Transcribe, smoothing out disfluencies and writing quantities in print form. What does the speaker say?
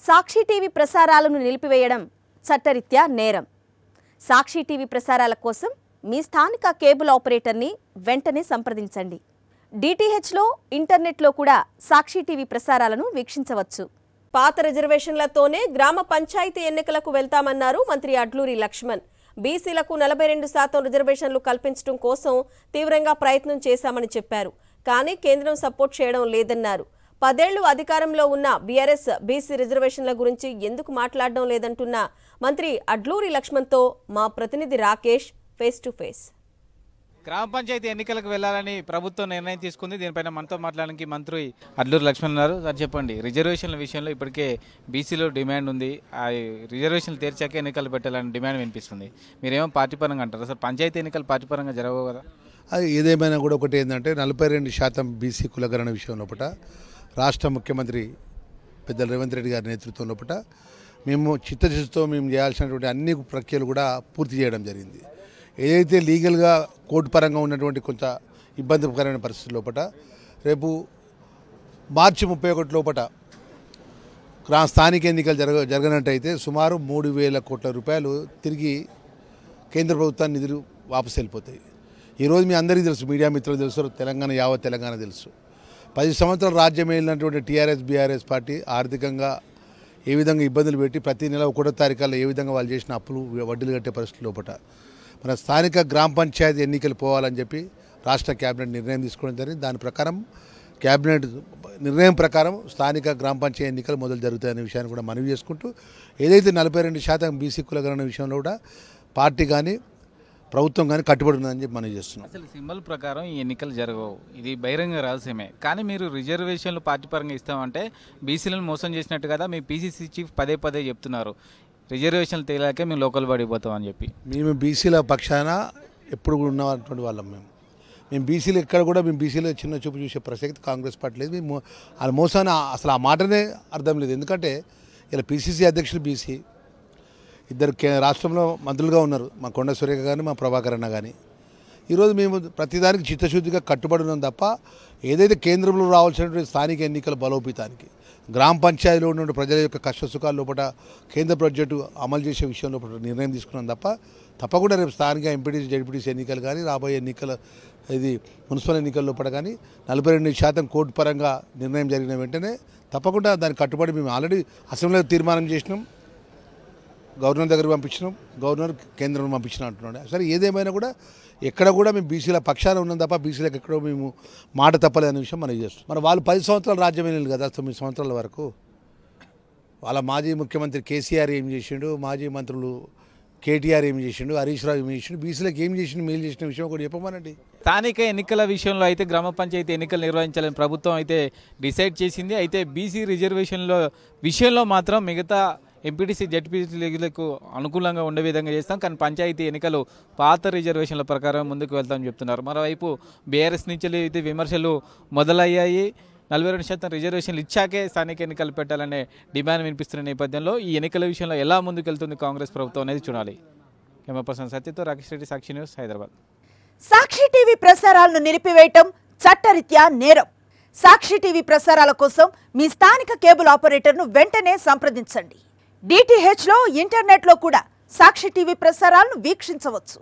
సాక్షి TV ప్రసారాలను నిలిపివేయడం చట్టరీత్యా నేరం. సాక్షి టీవీ ప్రసారాల కోసం మీ స్థానిక కేబుల్ ఆపరేటర్ని వెంటనే సంప్రదించండి. డిటిహెచ్లో, ఇంటర్నెట్లో కూడా సాక్షి టీవీ ప్రసారాలను వీక్షించవచ్చు. పాత రిజర్వేషన్లతోనే గ్రామ పంచాయతీ ఎన్నికలకు వెళ్తామన్నారు మంత్రి అడ్లూరి లక్ష్మణ్. బీసీలకు 42% రిజర్వేషన్లు కల్పించడం కోసం తీవ్రంగా ప్రయత్నం చేశామని చెప్పారు. కానీ కేంద్రం సపోర్ట్ చేయడం లేదన్నారు. 10 ఏళ్లు అధికారంలో ఉన్న బీఆర్ఎస్ బీసీ రిజర్వేషన్ల గురించి ఎందుకు మాట్లాడడం లేదంటున్న మంత్రి అడ్లూరి లక్ష్మణ్తో మా ప్రతినిధి రాకేష్ ఫేస్ టు ఫేస్. గ్రామ పంచాయతీ ఎన్నికలకు వెళ్లాలని ప్రభుత్వం నిర్ణయం తీసుకుంది. దీనిపైన మనతో మాట్లాడడానికి మంత్రి అడ్లూరి లక్ష్మణ్ ఉన్నారు. సార్ చెప్పండి, రిజర్వేషన్ల విషయంలో ఇప్పటికే బీసీలో డిమాండ్ ఉంది. ఆ రిజర్వేషన్లు తీర్చాక ఎన్నికలు పెట్టాలని డిమాండ్ వినిపిస్తుంది. మీరేమో పార్టీ పరంగా అంటారు. సార్ పంచాయతీ ఎన్నికలు పార్టీ పరంగా జరగవు కదా? అది ఏదేమైనా కూడా ఒకటి ఏంటంటే 42% బీసీ కులగణన విషయం లోపల రాష్ట్ర ముఖ్యమంత్రి పెద్ద రేవంత్ రెడ్డి గారి నేతృత్వం లోపల మేము చిత్తశుద్ధితో మేము చేయాల్సినటువంటి అన్ని ప్రక్రియలు కూడా పూర్తి చేయడం జరిగింది. ఏదైతే లీగల్గా కోర్టు పరంగా ఉన్నటువంటి కొంత ఇబ్బందికరమైన పరిస్థితుల లోపల రేపు మార్చి 31 లోపల స్థానిక ఎన్నికలు జరగనట్టయితే సుమారు 3,000 కోట్ల రూపాయలు తిరిగి కేంద్ర ప్రభుత్వాన్ని నిధులు వాపసు వెళ్ళిపోతాయి. ఈరోజు మీ అందరికీ తెలుసు, మీడియా మిత్రులు తెలుసు, తెలంగాణ యావత్ తెలంగాణ తెలుసు. 10 సంవత్సరాలు రాజ్యం వెళ్ళినటువంటి టీఆర్ఎస్ బీఆర్ఎస్ పార్టీ ఆర్థికంగా ఏ విధంగా ఇబ్బందులు పెట్టి ప్రతి నెల 1వ తారీఖుల్లో ఏ విధంగా వాళ్ళు చేసిన అప్పులు వడ్డీలు కట్టే పరిస్థితి లోపల మన స్థానిక గ్రామ పంచాయతీ ఎన్నికలు పోవాలని చెప్పి రాష్ట్ర కేబినెట్ నిర్ణయం తీసుకోవడం జరిగింది. దాని ప్రకారం కేబినెట్ నిర్ణయం ప్రకారం స్థానిక గ్రామ పంచాయతీ ఎన్నికలు మొదలు జరుగుతాయనే విషయాన్ని కూడా మనవి చేసుకుంటూ ఏదైతే 42% బీసీ కులగణన విషయంలో కూడా పార్టీ కానీ ప్రభుత్వం కానీ కట్టుబడి ఉందని చెప్పి మనం చేస్తున్నాం. అసలు సింబల్ ప్రకారం ఈ ఎన్నికలు జరగవు, ఇది బహిరంగ రహస్యమే. కానీ మీరు రిజర్వేషన్లు పార్టీ పరంగా ఇస్తామంటే బీసీలను మోసం చేసినట్టు కదా మీ పీసీసీ చీఫ్ పదే చెప్తున్నారు. రిజర్వేషన్లు తేలాకే మేము లోకల్ పడిపోతామని చెప్పి. మేము బీసీల పక్షాన ఎప్పుడు కూడా ఉన్నటువంటి వాళ్ళం. మేము బీసీలు ఎక్కడ కూడా మేము బీసీలో చిన్న చూపు చూసే ప్రసక్తి కాంగ్రెస్ పార్టీ లేదు. మేము వాళ్ళ మోసాన్ని అసలు ఆ మాటనే అర్థం లేదు. ఎందుకంటే ఇలా పీసీసీ అధ్యక్షులు బీసీ, ఇద్దరు రాష్ట్రంలో మంత్రులుగా ఉన్నారు, మా కొండ సురేఖ కానీ మా ప్రభాకర్ అన్న కానీ. ఈరోజు మేము ప్రతిదానికి చిత్తశుద్ధిగా కట్టుబడి ఉన్నాం తప్ప ఏదైతే కేంద్రంలో రావాల్సినటువంటి స్థానిక ఎన్నికల బలోపేతానికి గ్రామ పంచాయతీలో ఉన్న ప్రజల యొక్క కష్టసుఖాల లోపల కేంద్ర బడ్జెట్ అమలు చేసే విషయం లోపల నిర్ణయం తీసుకున్నాం తప్ప తప్పకుండా రేపు స్థానిక ఎంపీటీసీ జడ్పీటీసీ ఎన్నికలు కానీ రాబోయే ఎన్నికల ఇది మున్సిపల్ ఎన్నికల లోపల కానీ 42% కోర్టు పరంగా నిర్ణయం జరిగిన వెంటనే తప్పకుండా దానికి కట్టుబడి మేము ఆల్రెడీ అసెంబ్లీలో తీర్మానం చేసినాం, గవర్నర్ దగ్గర పంపించినాం, గవర్నర్ కేంద్రం పంపించిన అంటున్నాడు. సరే ఏదేమైనా కూడా ఎక్కడ కూడా మేము బీసీల పక్షాన ఉన్నాం తప్ప బీసీలకు ఎక్కడో మేము మాట తప్పలేదు అనే విషయం మనం చేస్తాం. మరి వాళ్ళు 10 సంవత్సరాలు రాజ్యం వెళ్ళింది కదా, 9 సంవత్సరాల వరకు. వాళ్ళ మాజీ ముఖ్యమంత్రి కేసీఆర్ ఏం చేసిండు, మాజీ మంత్రులు కేటీఆర్ ఏం చేసిండు, హరీష్ రావు ఏం చేసిండు, బీసీలకు ఏం చేసిండు, మేలు చేసిన విషయం కూడా చెప్పమనండి. స్థానిక ఎన్నికల విషయంలో అయితే గ్రామ పంచాయతీ ఎన్నికలు నిర్వహించాలని ప్రభుత్వం అయితే డిసైడ్ చేసింది. అయితే బీసీ రిజర్వేషన్ల విషయంలో మాత్రం మిగతా ఎంపీటీసీ జడ్పీటీలకు అనుకూలంగా ఉండే విధంగా చేస్తాం. కానీ పంచాయతీ ఎన్నికలు పాత రిజర్వేషన్ల ప్రకారం ముందుకు వెళ్తామని చెప్తున్నారు. మరోవైపు బీఆర్ఎస్ నుంచి అయితే విమర్శలు మొదలయ్యాయి. 42% రిజర్వేషన్లు ఇచ్చాకే స్థానిక ఎన్నికలు పెట్టాలనే డిమాండ్ వినిపిస్తున్న నేపథ్యంలో ఈ ఎన్నికల విషయంలో ఎలా ముందుకెళ్తుంది కాంగ్రెస్ ప్రభుత్వం అనేది చూడాలి. కెమెరా పర్సన్ సత్యతో రాకేష్ రెడ్డి, సాక్షి న్యూస్, హైదరాబాద్. సాక్షి టీవీ ప్రసారాలను నిలిపివేయటం చట్టరీత్యా నేరం. సాక్షి టీవీ ప్రసారాల కోసం మీ స్థానిక కేబుల్ ఆపరేటర్ను వెంటనే సంప్రదించండి. డిటిహెచ్లో, ఇంటర్నెట్లో కూడా సాక్షి టీవీ ప్రసారాలను వీక్షించవచ్చు.